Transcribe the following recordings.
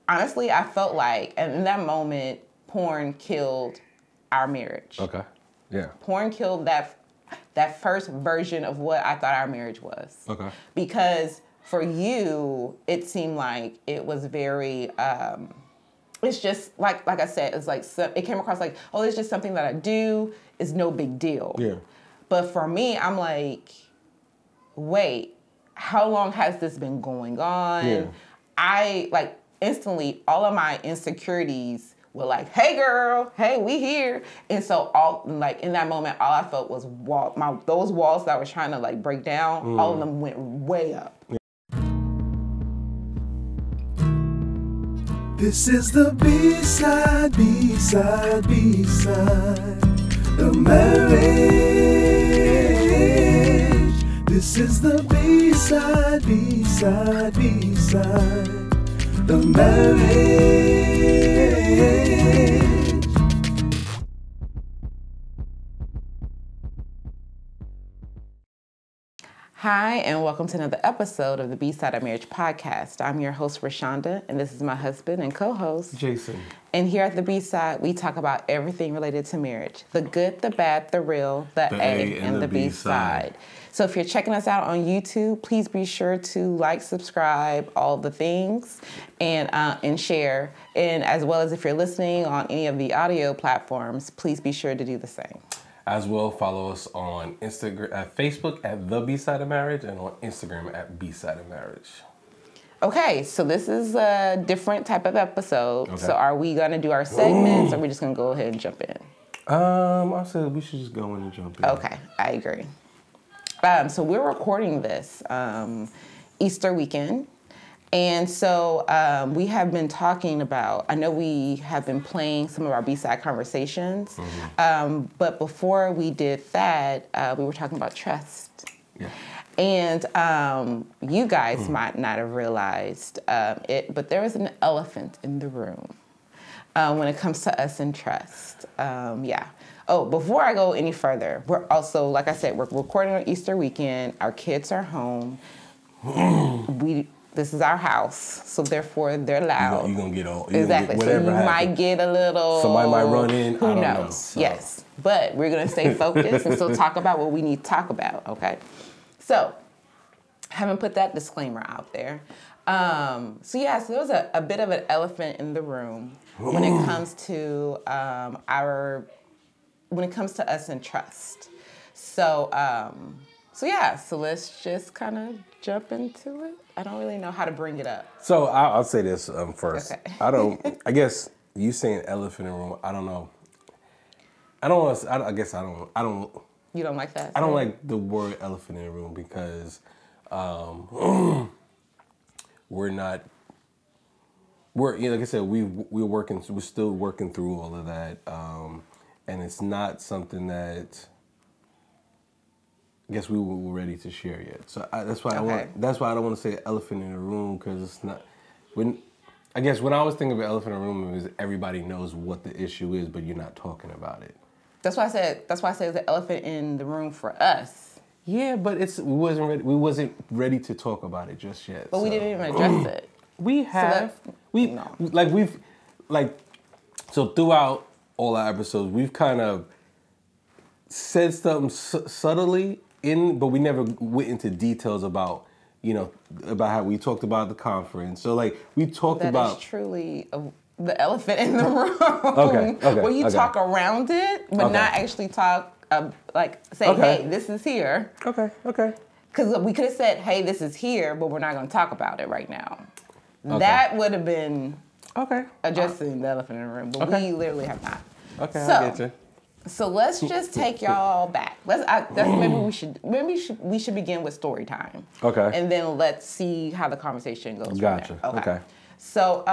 Honestly, I felt like, and in that moment, porn killed our marriage. Okay. Yeah. Porn killed that first version of what I thought our marriage was. Okay. Because for you, it seemed like it was very, it's just, like I said, it's like, it came across like, oh, it's just something that I do. It's no big deal. Yeah. But for me, I'm like, wait, how long has this been going on? Yeah. I, like, instantly, all of my insecurities were like, hey girl, hey, we here. And so in that moment, all I felt was those walls that I was trying to like break down, all of them went way up. This is the B-side, B-side, B-side, the marriage. This is the B-side, B-side, B-side, the marriage. Hi, and welcome to another episode of the Bside of Marriage podcast. I'm your host, Rashonda, and this is my husband and co-host, Jason. And here at the B-side, we talk about everything related to marriage. The good, the bad, the real, the A, and the B-side. So if you're checking us out on YouTube, please be sure to like, subscribe, all the things, and share. And as well as if you're listening on any of the audio platforms, please be sure to do the same. As well, follow us on Facebook at The B-Side of Marriage and on Instagram at B-Side of Marriage. Okay, so this is a different type of episode. Okay. So are we going to do our segments or are we just going to go ahead and jump in? I said we should just go in and jump in. Okay, I agree. So we're recording this Easter weekend. And so we have been talking about, I know we have been playing some of our B-side conversations, but before we did that, we were talking about trust. Yeah. And you guys might not have realized it, but there is an elephant in the room when it comes to us and trust. Yeah. Oh, before I go any further, we're also, like I said, we're recording on Easter weekend. Our kids are home. This is our house, so therefore they're loud. You're going to get all... Exactly, so you might get a little... Somebody might run in, Who knows? So. Yes, but we're going to stay focused and still talk about what we need to talk about, okay? So, having put that disclaimer out there, so there was a bit of an elephant in the room when it comes to when it comes to us and trust. So let's just kind of jump into it. I don't really know how to bring it up. So I'll say this first. Okay. I guess you saying elephant in the room, I don't know. I don't. You don't like that? I don't like the word elephant in the room because like I said, we're still working through all of that. And it's not something that I guess we were ready to share yet. So that's why I don't want to say elephant in the room, because it's not. When I was thinking of elephant in the room, it was everybody knows what the issue is, but you're not talking about it. That's why I said it's an elephant in the room for us. Yeah, but we wasn't ready to talk about it just yet. But we didn't even address it. We have. So throughout all our episodes, we've kind of said something subtly but we never went into details about how we talked about the conference. So we talked about... That is truly the elephant in the room. Okay. Where you talk around it, but not actually talk, hey, this is here. Okay. Because we could have said, hey, this is here, but we're not going to talk about it right now. Okay. That would have been addressing the elephant in the room, but we literally have not. Okay, I get you. So let's just take y'all back. Maybe we should begin with story time. Okay. And then let's see how the conversation goes. Gotcha. From there. Okay. So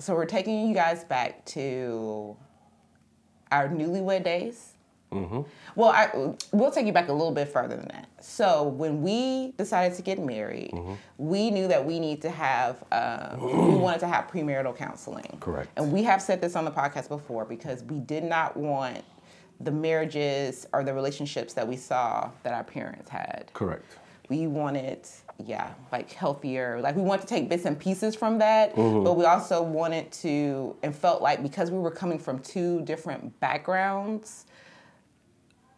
we're taking you guys back to our newlywed days. Mm-hmm. Well, we'll take you back a little bit further than that. So when we decided to get married, we knew that we wanted to have premarital counseling. Correct. And we have said this on the podcast before because we did not want the marriages or the relationships that we saw that our parents had. Correct. We wanted like healthier. Like we wanted to take bits and pieces from that, but we also wanted to and felt like because we were coming from two different backgrounds.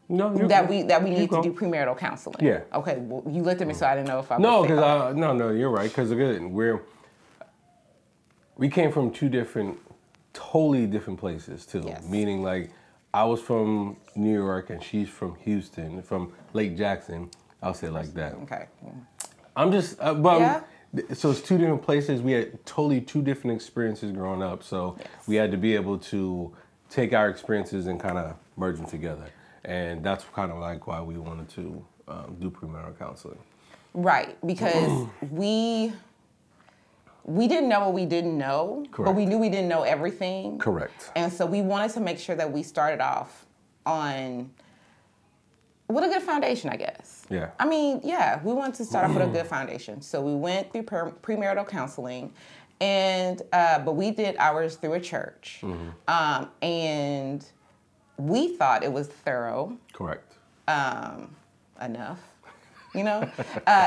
That we need to do premarital counseling. Yeah. Okay. Well, you looked at me, so I didn't know if I. No, because no, you're right. Because again, we came from two totally different places too. Yes. Meaning, like, I was from New York and she's from Houston, from Lake Jackson. I'll say it like that. Okay. Yeah. I'm just, so it's two different places. We had totally two different experiences growing up. So we had to be able to take our experiences and kind of merge them together. And that's kind of like why we wanted to do premarital counseling. Right, because we didn't know what we didn't know, but we knew we didn't know everything. Correct. And so we wanted to make sure that we started off with a good foundation, I guess. Yeah. I mean, we wanted to start off with a good foundation. So we went through premarital counseling, and but we did ours through a church, and we thought it was thorough. Correct. Enough. You know,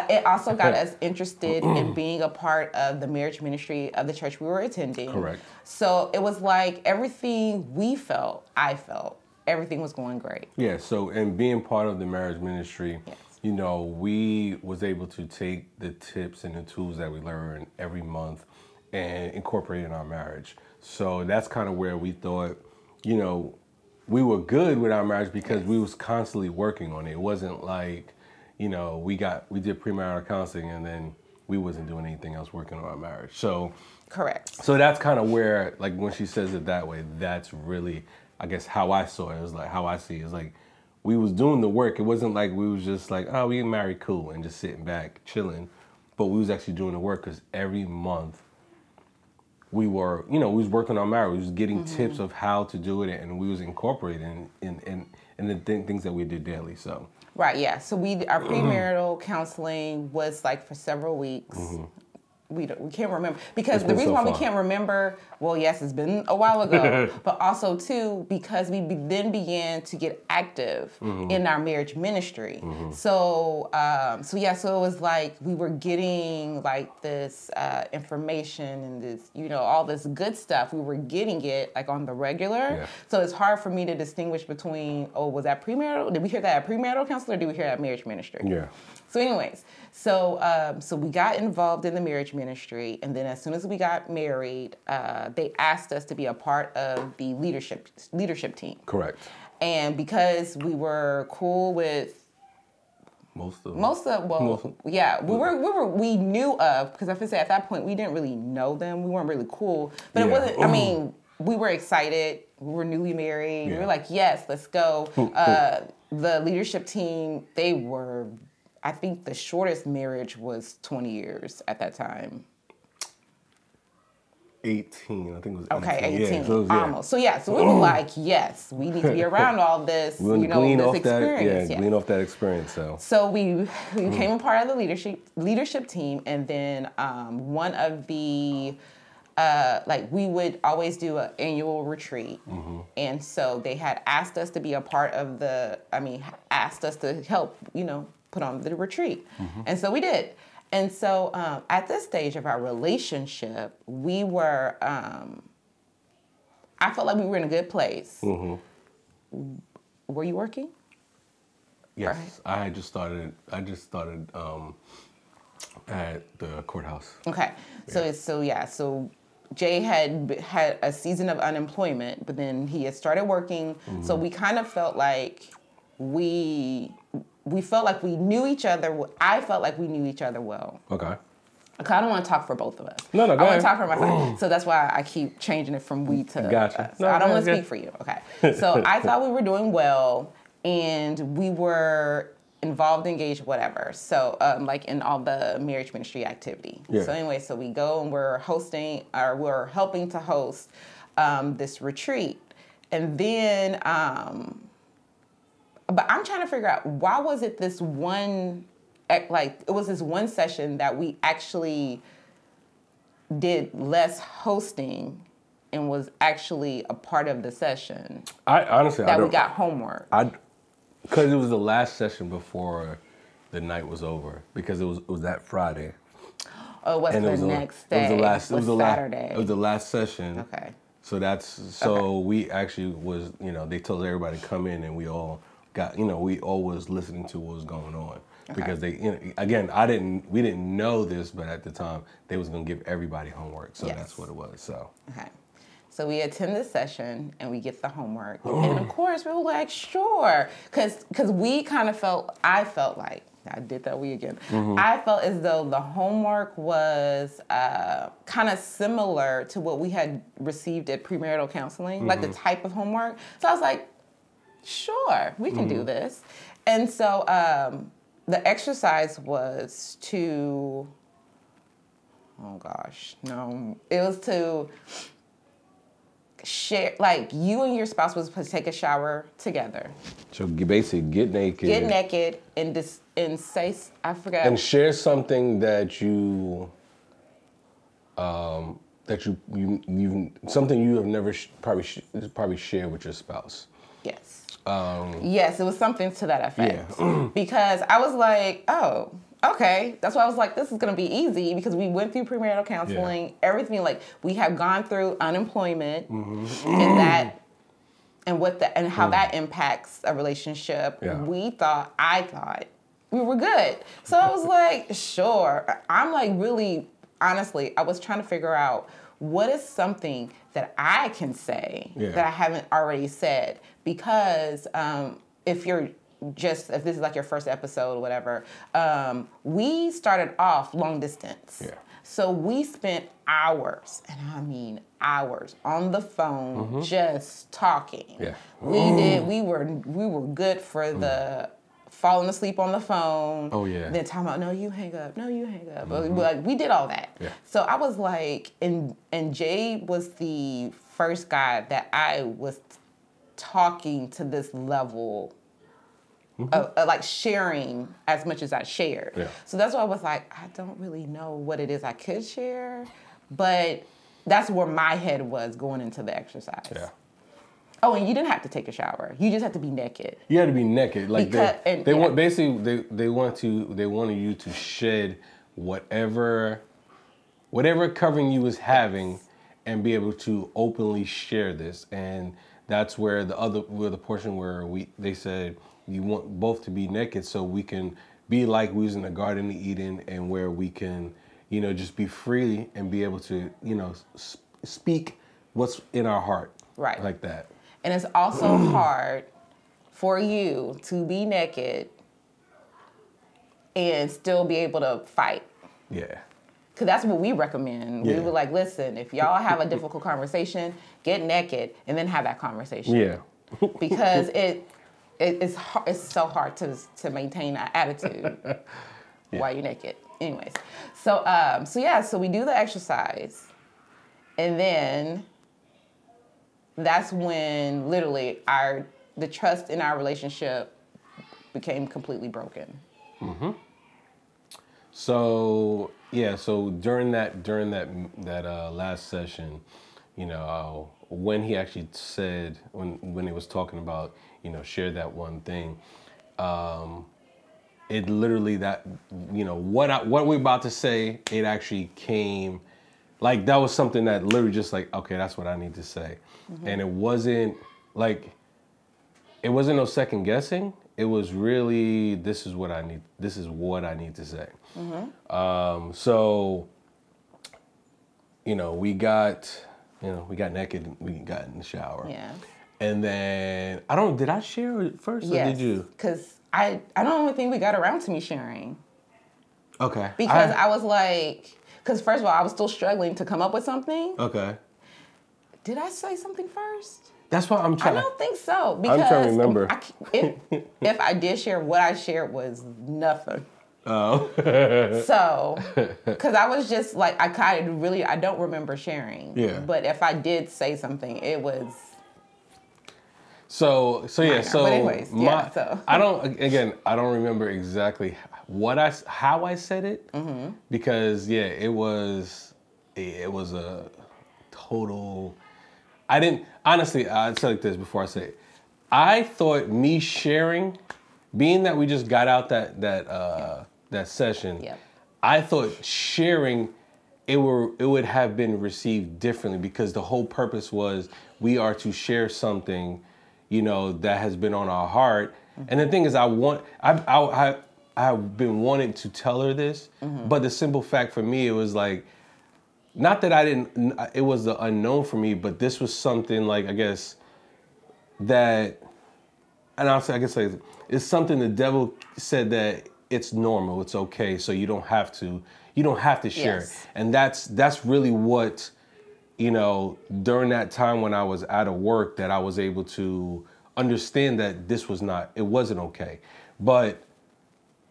it also got us interested in being a part of the marriage ministry of the church we were attending. Correct. So it was like everything I felt, everything was going great. Yeah, so, and being part of the marriage ministry, you know, we was able to take the tips and the tools that we learned every month and incorporate in our marriage. So that's kind of where we thought, you know, we were good with our marriage because we was constantly working on it. It wasn't like, you know, we did premarital counseling and then we wasn't doing anything else working on our marriage. So correct. So that's kind of where, like, when she says it that way, that's really, I guess, how I saw it. It was like how I see it. It's like we was doing the work. It wasn't like we was just like, oh, we get married, cool, and just sitting back chilling. But we was actually doing the work because every month we were, you know, we was working on marriage. We was getting tips of how to do it, and we was incorporating in the things that we did daily. So. Right, yeah. So our premarital counseling was like for several weeks. We can't remember because the reason why we can't remember, well, yes, it's been a while ago, but also too because we then began to get active in our marriage ministry. So it was like we were getting like this information and this, you know, all this good stuff. We were getting it like on the regular. Yeah. So it's hard for me to distinguish between, was that premarital? Did we hear that at premarital counselor or did we hear that at marriage ministry? Yeah. So anyways, so we got involved in the marriage ministry, and then as soon as we got married, they asked us to be a part of the leadership team. Correct. And because we were cool with we knew of, because I have to say at that point we didn't really know them. We weren't really cool, but it wasn't. I mean, we were excited. We were newly married. We were like, yes, let's go. The leadership team, they were. I think the shortest marriage was 20 years at that time. 18, I think it was 18. Okay, 18, yeah, so almost. So we were like, yes, we need to be around all this, this experience. Glean off that experience. So we became a part of the leadership team, and then one of the, we would always do an annual retreat. And so they had asked us to be a part of asked us to help, you know, put on the retreat. And so we did. And so at this stage of our relationship, we were, I felt like we were in a good place. Were you working? Yes, right. I just started at the courthouse. Okay, so Jay had a season of unemployment, but then he had started working. So we kind of felt like we felt like we knew each other. I felt like we knew each other well. Okay. I don't want to talk for both of us. No, I want to talk for myself. So that's why I keep changing it from we to gotcha. us. I don't want to speak for you. Okay. So I thought we were doing well, and we were involved, engaged, whatever. So in all the marriage ministry activity. Yeah. So anyway, so we go and we're helping to host this retreat. And then, but I'm trying to figure out, why was it this one, it was this one session that we actually did less hosting and was actually a part of the session. We got homework. Because it was the last session before the night was over because it was that Friday. Oh, what's the next day? It was Saturday. It was the last session. Okay. So we actually was, they told everybody to come in, and we all got, we all was listening to what was going on. Okay. Because they, again, we didn't know this, but at the time they was gonna give everybody homework. So that's what it was. So. Okay. So we attend the session and we get the homework, and of course we were like, sure, because I felt like. I did that again. Mm-hmm. I felt as though the homework was kind of similar to what we had received at premarital counseling, like the type of homework. So I was like, sure, we can do this. And so the exercise was to, it was to share, like you and your spouse was supposed to take a shower together. So basically get naked and say, I forgot. And share something that you something you have never probably shared with your spouse. Yes. Yes, it was something to that effect. Yeah. Because I was like, oh, okay. That's why I was like, this is going to be easy because we went through premarital counseling, everything. Like we have gone through unemployment and how that impacts a relationship. Yeah. I thought we were good. So I was like, sure. I'm like really, honestly, I was trying to figure out what is something that I can say that I haven't already said. Because if this is like your first episode or whatever, we started off long distance. Yeah. So we spent hours, and I mean hours, on the phone just talking. Yeah. We were good for the falling asleep on the phone. Oh yeah. Then talking about, no, you hang up. We did all that. Yeah. So I was like, and Jay was the first guy that I was talking to this level of like sharing as much as I shared. Yeah. So that's why I was like, I don't really know what it is I could share, but that's where my head was going into the exercise. Yeah. Oh, and you didn't have to take a shower. You just had to be naked. You had to be naked. Like they wanted you to shed whatever covering you was having and be able to openly share this. And that's where the portion where they said you want both to be naked so we can be like we was in the Garden of Eden, and where we can, just be free and be able to, speak what's in our heart. Right. Like that. And it's also hard for you to be naked and still be able to fight. Yeah. Because that's what we recommend. Yeah. We were like, listen, if y'all have a difficult conversation, get naked and then have that conversation. Yeah. Because it's so hard to maintain that attitude while you're naked. Anyways, so we do the exercise, and then that's when literally the trust in our relationship became completely broken. Mm-hmm. So during that last session, when he actually said, when he was talking about, share that one thing, it literally what we're about to say, it actually came, like that was something that literally just like, okay, that's what I need to say. Mm-hmm. And it wasn't no second guessing. It was really, this is what I need to say. Mm-hmm. So, we got naked and we got in the shower. Yeah. And then, did I share it first or did you? Because I don't even think we got around to me sharing. Okay. Because I was like, because first of all, I was still struggling to come up with something. Okay. Did I say something first? That's what I'm trying. I don't think so. Because I'm trying to remember. If I did share, what I shared was nothing. Oh. So, because I was just like, I don't remember sharing. Yeah. But if I did say something, it was. So minor. But anyways, I don't remember exactly how I said it, because it was a total. I'd say like this before I say it. I thought me sharing being that we just got out that session, I thought sharing it would have been received differently, because the whole purpose was we are to share something, you know, that has been on our heart. And the thing is, I've been wanting to tell her this, but the simple fact for me, it was like, not that it was the unknown for me, but this was something like, I guess, that, and I guess like, it's something the devil said that it's normal, it's okay, so you don't have to share it. And that's really what, you know, during that time when I was out of work, that I was able to understand that it wasn't okay. But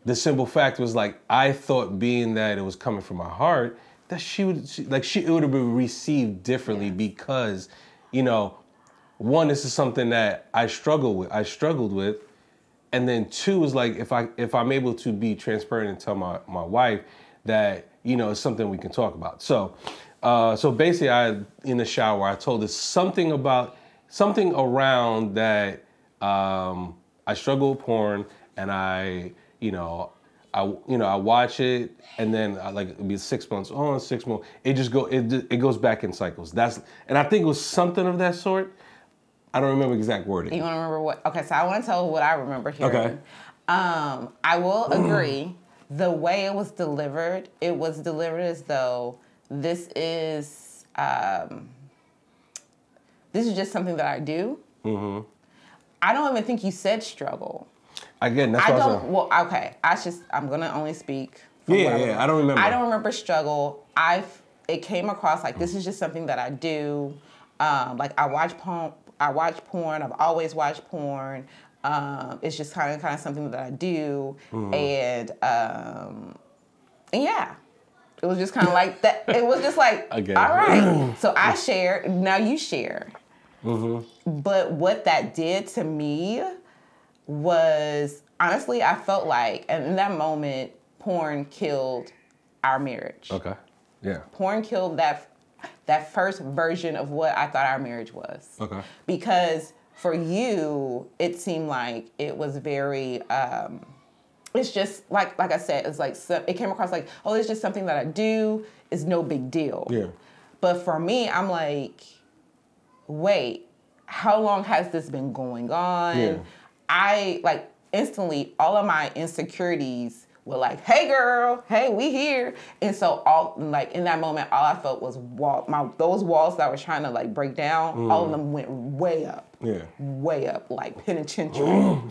the simple fact was, like, I thought, being that it was coming from my heart, that it would have been received differently, because, you know, one, this is something that I struggled with, and then two is like, if I'm able to be transparent and tell my wife that, you know, it's something we can talk about. So basically, in the shower, I told her something around that. I struggle with porn, and I watch it, and then it'd be 6 months on, 6 months. It goes back in cycles. And I think it was something of that sort. I don't remember exact wording. You want to remember what? Okay, so I want to tell what I remember hearing. Okay. I will agree. The way it was delivered as though this is just something that I do. Mm-hmm. I don't even think you said struggle. Again, that's what I don't. Well, okay. I'm gonna only speak. Yeah. I don't remember. I don't remember struggle. It came across like, this is just something that I do. Like, I watch porn. I've always watched porn. It's just kind of something that I do, and yeah, it was just kind of like that. It was just like, all right. So I share. Now you share. Mm-hmm. But what that did to me was, honestly, I felt like, and in that moment, porn killed our marriage. Okay. Yeah. Porn killed that first version of what I thought our marriage was. Okay. Because for you, it seemed like it was very, it's just, like I said, it's like, it came across like, oh, it's just something that I do, it's no big deal. Yeah. But for me, I'm like, wait, how long has this been going on? Yeah. I, like, instantly, all of my insecurities were like, hey girl, hey, we here. And so in that moment, all I felt was those walls that I was trying to like break down, all of them went way up. Yeah. Way up, like penitentiary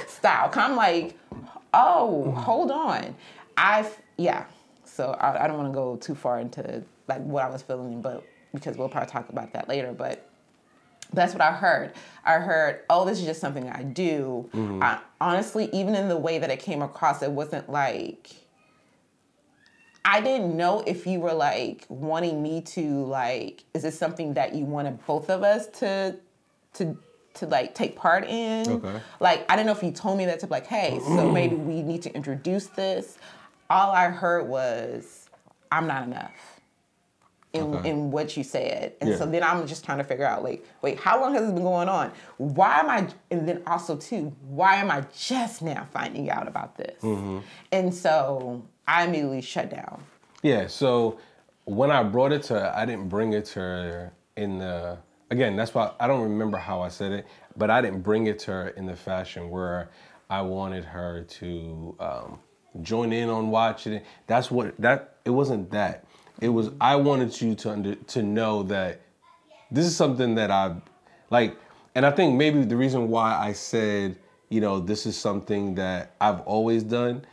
style. I'm like, oh, hold on. So I don't want to go too far into like what I was feeling, but because we'll probably talk about that later, but that's what I heard. I heard, oh, this is just something I do. Mm-hmm. Honestly, even in the way that it came across, it wasn't like, I didn't know if you were like wanting me to like, is this something that you wanted both of us to like take part in? Okay. Like, I didn't know if you told me that to be like, hey, so maybe we need to introduce this. All I heard was, I'm not enough. In what you said. And so then I'm just trying to figure out, like, wait, how long has this been going on? And then also too, why am I just now finding out about this? Mm-hmm. And so I immediately shut down. Yeah, so when I brought it to her, I didn't bring it to her again, that's why I don't remember how I said it, but I didn't bring it to her in the fashion where I wanted her to join in on watching it. It wasn't that. It was, I wanted you to know that this is something that I like, and I think maybe the reason why I said, you know, this is something that I've always done,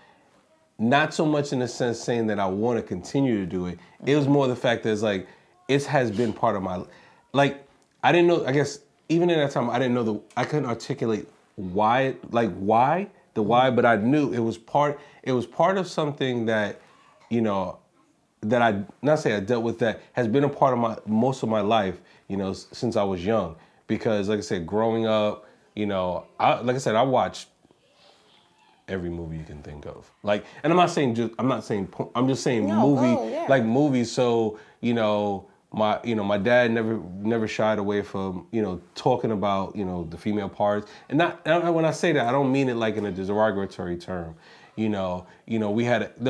not so much in the sense saying that I want to continue to do it. It was more the fact that it's like, it has been part of my, like, I didn't know, I guess, even in that time, I didn't know I couldn't articulate why, but I knew it was part of something that, you know, that I dealt with, that has been a part of most of my life, you know, since I was young. Because, like I said, growing up, you know, I watched every movie you can think of. Like, and I'm just saying movies. So, you know, my dad never shied away from, talking about, the female parts. And when I say that, I don't mean it like in a derogatory term. There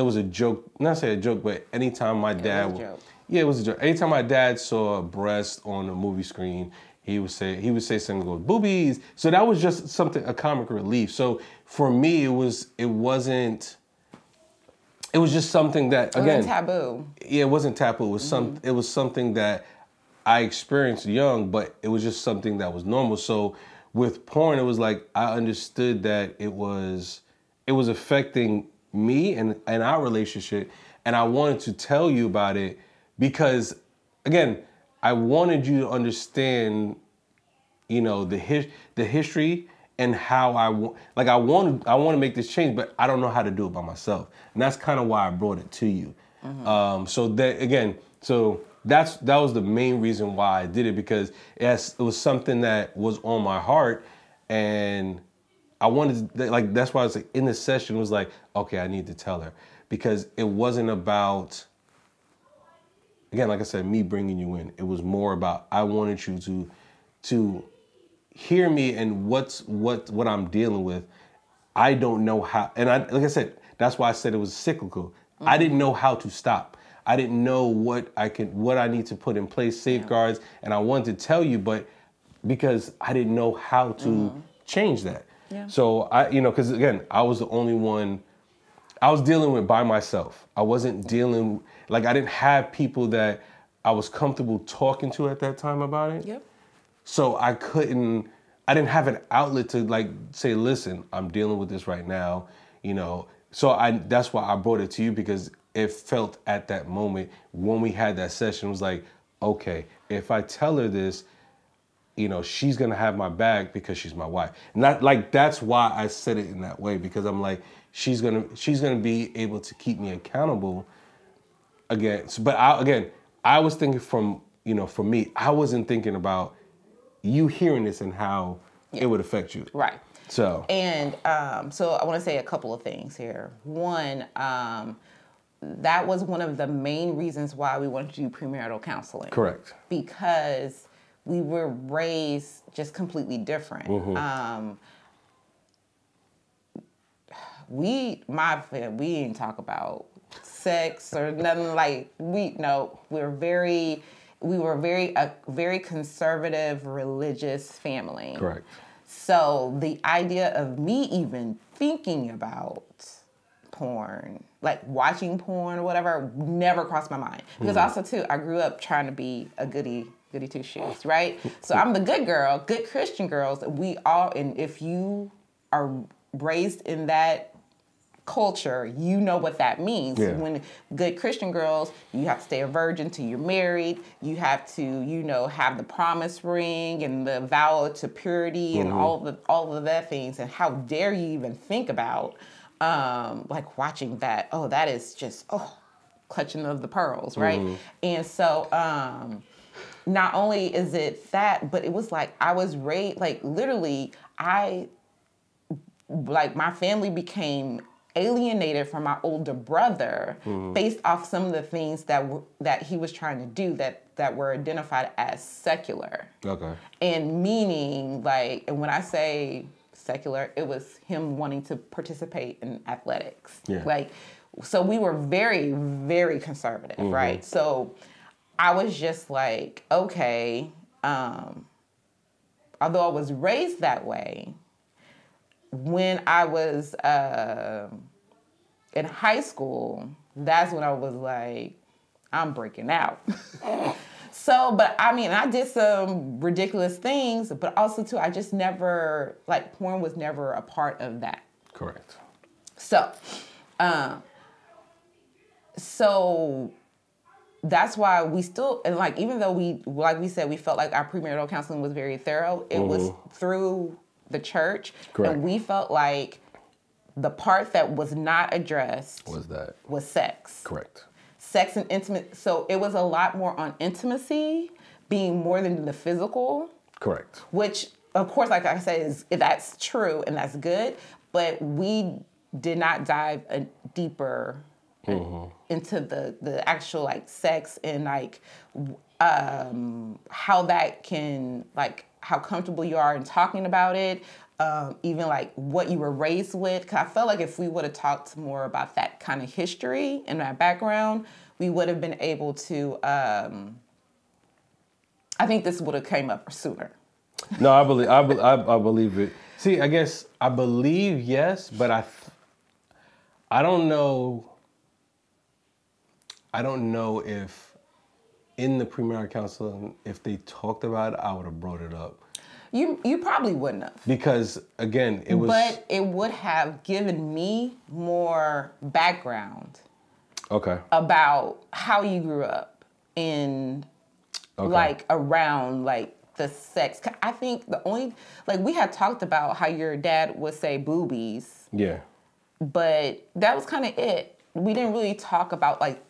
was a joke, not say a joke, but anytime my dad... It was a joke. Yeah, it was a joke. Anytime my dad saw a breast on a movie screen, he would say something, go, boobies. So that was just a comic relief. So for me, it was just something that, again... It wasn't taboo. Yeah, it wasn't taboo. It was it was something that I experienced young, but it was just something that was normal. So with porn, it was like I understood that it was affecting me and our relationship, and I wanted to tell you about it because, again, I wanted you to understand, the history and how I want to make this change, but I don't know how to do it by myself, and that's kind of why I brought it to you. So that was the main reason why I did it, because it was something that was on my heart, and I wanted to, that's why I was in the session, it was like, okay, I need to tell her, because it wasn't about, again, like I said, me bringing you in. It was more about, I wanted you to hear me and what I'm dealing with. I don't know how, and like I said, that's why I said it was cyclical. I didn't know how to stop. I didn't know what I need to put in place, safeguards, and I wanted to tell you, but because I didn't know how to change that. Yeah. So because again, I was the only one I was dealing with by myself. I wasn't dealing, I didn't have people that I was comfortable talking to at that time about it. Yep. So I didn't have an outlet to say, listen, I'm dealing with this right now, So that's why I brought it to you, because it felt at that moment when we had that session, it was like, okay, if I tell her this, she's gonna have my back because she's my wife. And that's why I said it in that way, because I'm like, she's gonna be able to keep me accountable again. But I was thinking from for me, I wasn't thinking about you hearing this and how it would affect you. Right. So so I want to say a couple of things here. One, that was one of the main reasons why we wanted to do premarital counseling. Correct. Because we were raised just completely different. We didn't talk about sex or nothing we were a very conservative religious family. Correct. So the idea of me even thinking about porn, watching porn or whatever, never crossed my mind. Because also too, I grew up trying to be a goody two shoes, right? So I'm the good girl, good Christian girls. And if you are raised in that culture, you know what that means. Yeah. When good Christian girls, you have to stay a virgin till you're married. You have to, have the promise ring and the vow to purity and all of that things. And how dare you even think about watching that? Oh, that is just clutching of the pearls, right? And so not only is it that, but it was I was raised literally. My family became alienated from my older brother based off some of the things that he was trying to do that were identified as secular. Okay. And meaning and when I say secular, it was him wanting to participate in athletics. Yeah. So we were very, very conservative, right? So I was just okay, although I was raised that way, when I was in high school, that's when I was I'm breaking out. So, but I did some ridiculous things, but also too, I just never, porn was never a part of that. Correct. So, so that's why we still, and even though we said, we felt our premarital counseling was very thorough, it was through the church. Correct. And we felt the part that was not addressed was sex. Correct. Sex and intimate. So it was a lot more on intimacy being more than the physical. Correct. Which, of course, like I said, that's true and that's good. But we did not dive deeper into the actual sex and how that can, like, how comfortable you are in talking about it, even like what you were raised with. Because I felt like if we would have talked more about that kind of history and that background, we would have been able to, I think this would have came up sooner. No, I believe it. See, I guess I believe yes, but I don't know. I don't know if in the premarital counseling, if they talked about it, I would have brought it up. You probably wouldn't have. Because again, it was. But it would have given me more background. Okay. About how you grew up and like around like the sex. I think the only, like, we had talked about how your dad would say boobies. Yeah. But that was kind of it. We didn't really talk about like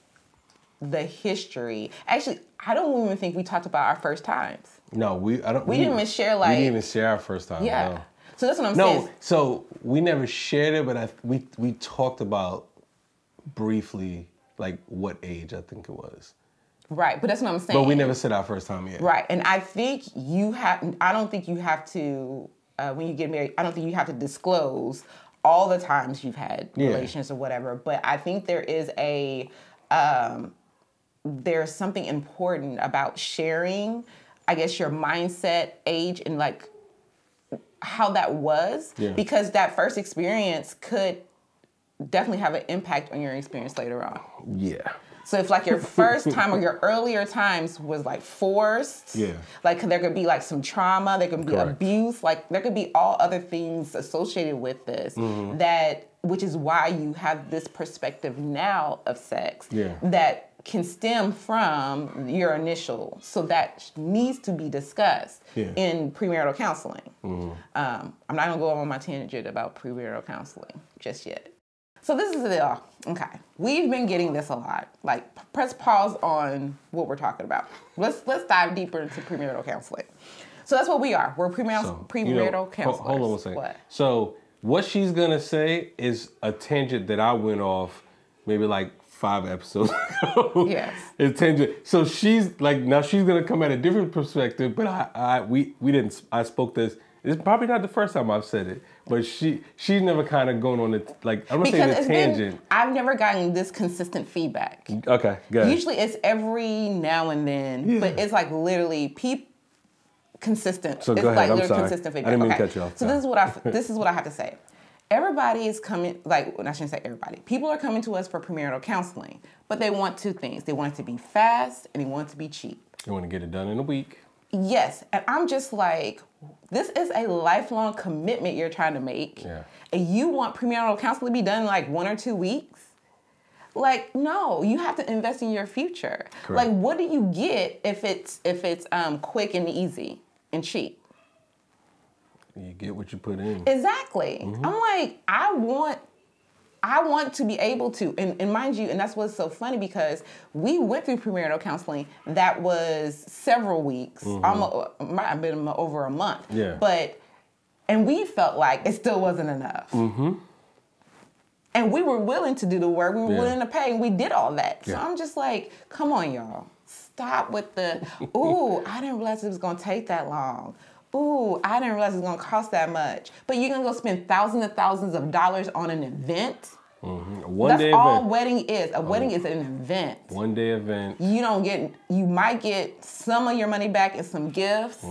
the history. Actually, I don't even think we talked about our first times. No, we didn't even share like. We didn't even share our first time. Yeah. No. So that's what I'm saying. No, so we never shared it, but we talked about briefly like what age I think it was. Right, but that's what I'm saying. But we never said our first time yet. Right, and I think I don't think you have to, when you get married, I don't think you have to disclose all the times you've had relations or whatever, but I think there is there's something important about sharing, I guess, your mindset, age, and like how that was, because that first experience could definitely have an impact on your experience later on. Yeah. So if like your first time or your earlier times was like forced, like there could be like some trauma, there could be abuse, like there could be all other things associated with this which is why you have this perspective now of sex that can stem from your initial. So that needs to be discussed in premarital counseling. I'm not gonna go on my tangent about premarital counseling just yet. So this is the okay. We've been getting this a lot. Like, press pause on what we're talking about. Let's dive deeper into premarital counseling. So that's what we are. We're premarital counselors. Hold on one second. What? So what she's gonna say is a tangent that I went off maybe like 5 episodes ago. Yes. It's tangent. So she's like, now she's gonna come at a different perspective, but I spoke this. It's probably not the first time I've said it, but she's never kind of gone on it, like, I'm gonna say the tangent. I've never gotten this consistent feedback. Okay, good. Usually it's every now and then, but it's like literally consistent. So it's go ahead, like I'm literally sorry. consistent feedback. I didn't mean to cut you off. So this is what I have to say. Everybody is coming, like, I shouldn't say everybody. People are coming to us for premarital counseling, but they want 2 things. They want it to be fast and they want it to be cheap. They want to get it done in a week. Yes, and I'm just like, this is a lifelong commitment you're trying to make. Yeah. And you want premarital counseling to be done in like 1 or 2 weeks? Like, no, you have to invest in your future. Correct. Like, what do you get if it's quick and easy and cheap? You get what you put in. Exactly. I'm like, I want to be able to, and mind you, and that's what's so funny, because we went through premarital counseling that was several weeks, almost, might have been over a month. Yeah. And we felt like it still wasn't enough. And we were willing to do the work, we were willing to pay, and we did all that. So I'm just like, come on, y'all. Stop with the, ooh, I didn't realize it was gonna take that long. Ooh, I didn't realize it was gonna cost that much. But you're gonna go spend thousands and thousands of dollars on an event? That's all event. Wedding is. A wedding is an event. One day event. You might get some of your money back in some gifts,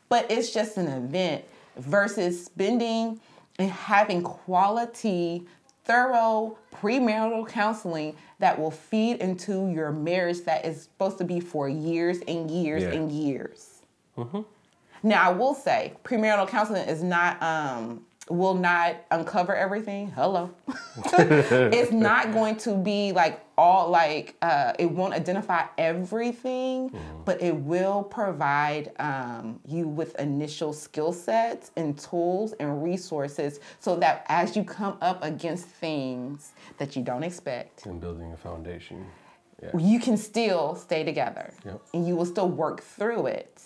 but it's just an event versus spending and having quality, thorough premarital counseling that will feed into your marriage that is supposed to be for years and years and years. Now, I will say, premarital counseling is not, will not uncover everything. Hello. It's not going to be like it won't identify everything, but it will provide you with initial skill sets and tools and resources so that as you come up against things that you don't expect. And building a foundation. You can still stay together. And you will still work through it.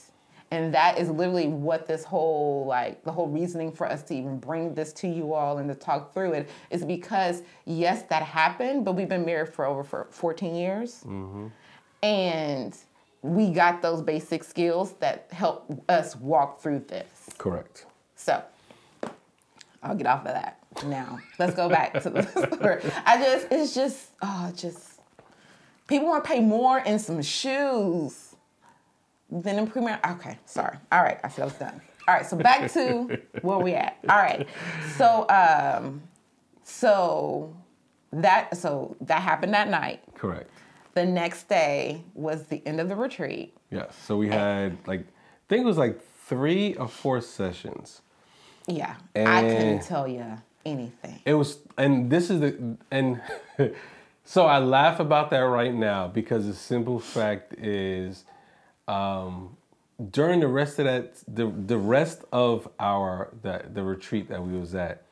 And that is literally what this whole, like, the whole reasoning for us to even bring this to you all and to talk through it is because, yes, that happened, but we've been married for over 14 years. And we got those basic skills that help us walk through this. Correct. So I'll get off of that now. Let's go back to the story. It's just people want to pay more in some shoes than in premium. Okay, sorry. All right, I said I was done. All right, so back to where we at. All right, so that happened that night. Correct. The next day was the end of the retreat. Yes. So we had I think it was 3 or 4 sessions. Yeah. And I couldn't tell you anything. It was, so I laugh about that right now because the simple fact is, during the rest of the rest of the retreat that we was at,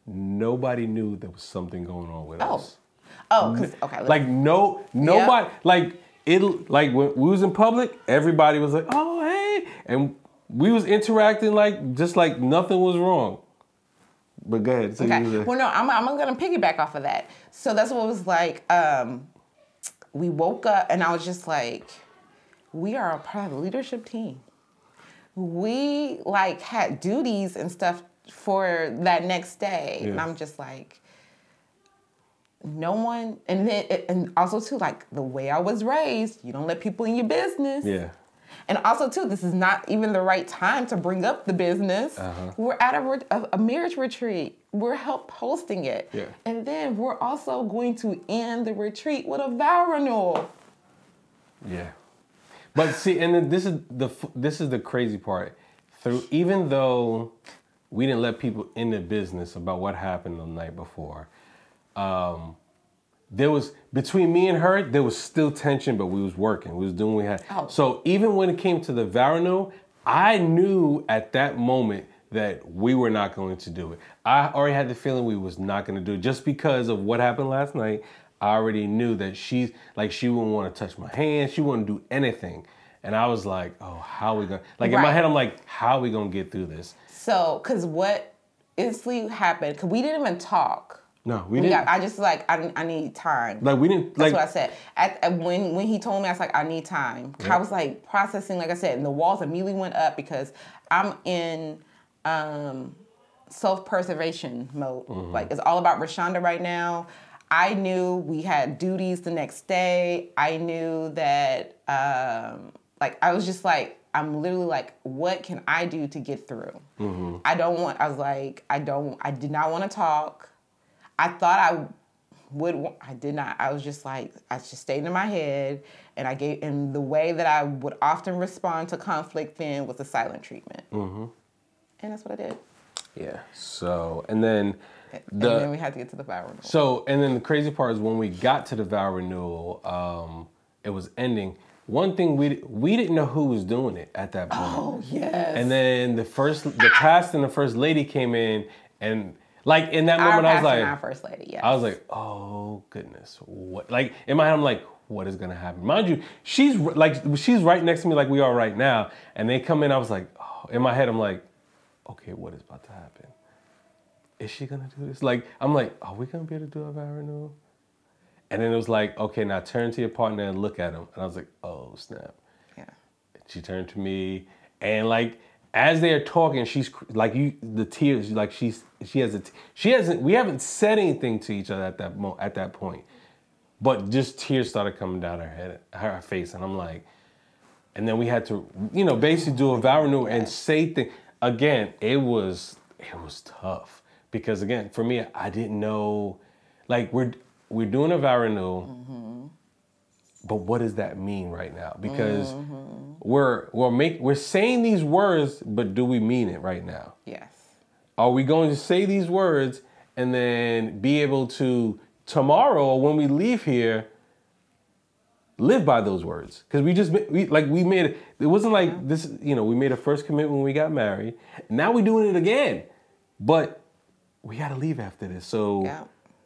nobody knew there was something going on with us. Oh, because okay. Nobody when we was in public, everybody was like, "Oh, hey," and we was interacting just like nothing was wrong. But go ahead. So okay. Well, no, I'm gonna piggyback off of that. So that's what it was like. We woke up and I was just like, we are a part of the leadership team. We had duties and stuff for that next day, and I'm just like, no one. And then and also too, the way I was raised, you don't let people in your business. Yeah. And also too, this is not even the right time to bring up the business. We're at a marriage retreat. We're hosting it, and then we're also going to end the retreat with a vow renewal. Yeah. But see, and then this is the crazy part. Even though we didn't let people in the business about what happened the night before, there was, between me and her, there was still tension, but we was working. We was doing what we had. Oh. So even when it came to the vow renewal, I knew at that moment that we were not going to do it. I already had the feeling we was not going to do it just because of what happened last night. I already knew that she wouldn't want to touch my hand. She wouldn't do anything. And I was like, oh, how are we going to... in my head, I'm like, how are we going to get through this? So, because what instantly happened, because we didn't even talk. No, we didn't. I just I need time. We didn't... That's what I said. When he told me, I was like, I need time. Yeah. I was processing, like I said, and the walls immediately went up because I'm in self-preservation mode. It's all about Rashonda right now. I knew we had duties the next day. I knew that, I was just I'm literally what can I do to get through? I did not want to talk. I thought I would, I did not. I was just I just stayed in my head, and the way that I would often respond to conflict then was the silent treatment. And that's what I did. Yeah, so, and then we had to get to the vow renewal. So, and then the crazy part is when we got to the vow renewal, it was ending. One thing we didn't know who was doing it at that point. Oh, yes. And then the pastor and the first lady came in, and in that moment I was like, our first lady, yes. I was like, oh goodness, what? In my head I'm like, what is gonna happen? Mind you, she's right next to me like we are right now, and they come in. I was like, oh, in my head I'm like, okay, what is about to happen? Is she gonna do this? I'm like, are we gonna be able to do a vow renewal? And then it was like, okay, now turn to your partner and look at him. And I was like, oh, snap. Yeah. She turned to me, and as they're talking, she's the tears, we haven't said anything to each other at that point, but just tears started coming down her face, and I'm like, and then we had to, basically do a vow renewal and say things. Again, it was tough because again, for me, I didn't know, we're doing a vow renewal, but what does that mean right now? Because we're saying these words, but do we mean it right now? Yes. Are we going to say these words and then be able to tomorrow when we leave here live by those words? Because we made it. It wasn't like this. We made a first commitment when we got married. Now we're doing it again, but we got to leave after this. So. Yeah.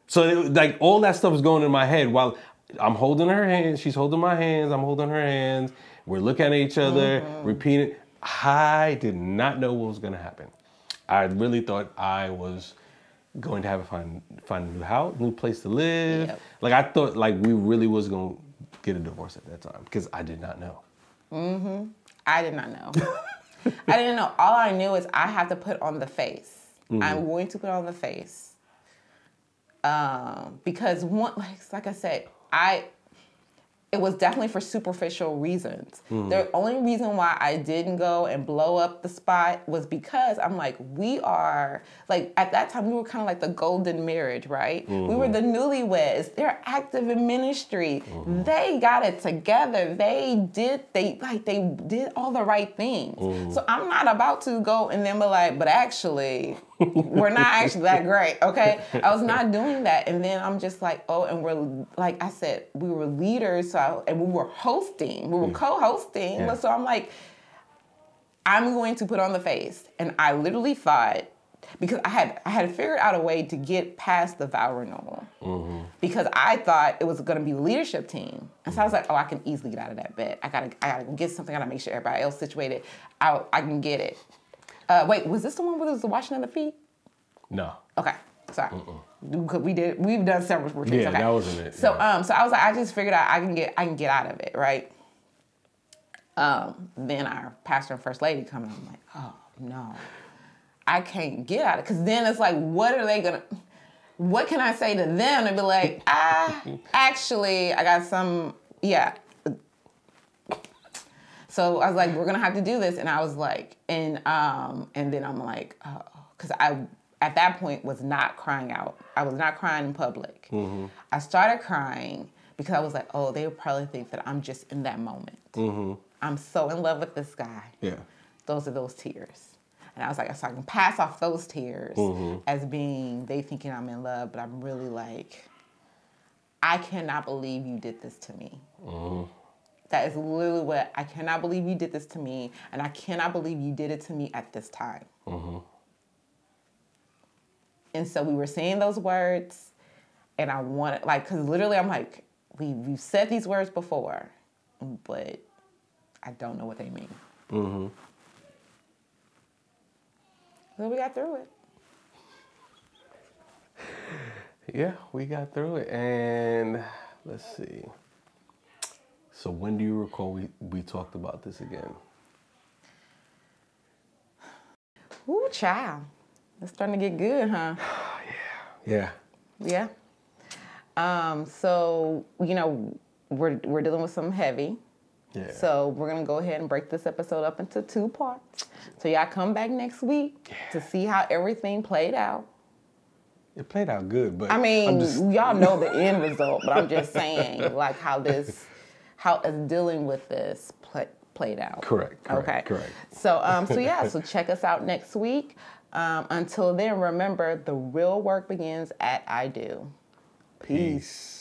So all that stuff is going in my head while I'm holding her hand, she's holding my hands, I'm holding her hands, we're looking at each other, repeating. I did not know what was going to happen. I really thought I was going to have to find a new house, new place to live. Yep. I thought we really was going to get a divorce at that time because I did not know. I did not know. I didn't know. All I knew is I have to put on the face. I'm going to put on the face. Because like I said, it was definitely for superficial reasons. The only reason why I didn't go and blow up the spot was because I'm like, we are, like, at that time, we were kind of like the golden marriage, right? We were the newlyweds. They're active in ministry. They got it together. They did all the right things. So I'm not about to go and then be like, but actually, we're not actually that great, okay? I was not doing that. And then I'm just like, oh, and we're, like I said, we were leaders, and we were hosting. We were co-hosting. Yeah. So I'm like, I'm going to put on the face. And I literally thought, because I had figured out a way to get past the vow renewal. Because I thought it was going to be leadership team. And so I was like, oh, I can easily get out of that bed. I gotta get something. I gotta make sure everybody else situated. I can get it. Wait, was this the one where there was the washing of the feet? No. Okay, sorry. We've done several retreats. Yeah, okay. That wasn't it. So, so I was like, I just figured out I can get out of it, right? Then our pastor and first lady come in. I'm like, oh no, I can't get out of it. Because then it's like, what can I say to them and be like, actually, I got some, yeah. So I was like, we're gonna have to do this, and I was like, and then I'm like, because I at that point was not crying out. I was not crying in public. I started crying because I was like, oh, they would probably think that I'm just in that moment. I'm so in love with this guy. Yeah, those are those tears, and I was like, so I can pass off those tears as being they thinking I'm in love, but I'm really like, I cannot believe you did this to me. That is literally what, I cannot believe you did this to me, and I cannot believe you did it to me at this time. And so we were saying those words, and I wanted, like, because literally I'm like, we've said these words before, but I don't know what they mean. So we got through it. Yeah, we got through it, and let's see. So when do you recall we talked about this again? Ooh, child. It's starting to get good, huh? Yeah. So, you know, we're dealing with something heavy. Yeah. So we're going to go ahead and break this episode up into 2 parts. So y'all come back next week to see how everything played out. It played out good, but... I mean, y'all know the end result, but I'm just saying, like, how us dealing with this played out. Correct. So check us out next week. Until then, remember, the real work begins at I do. Peace.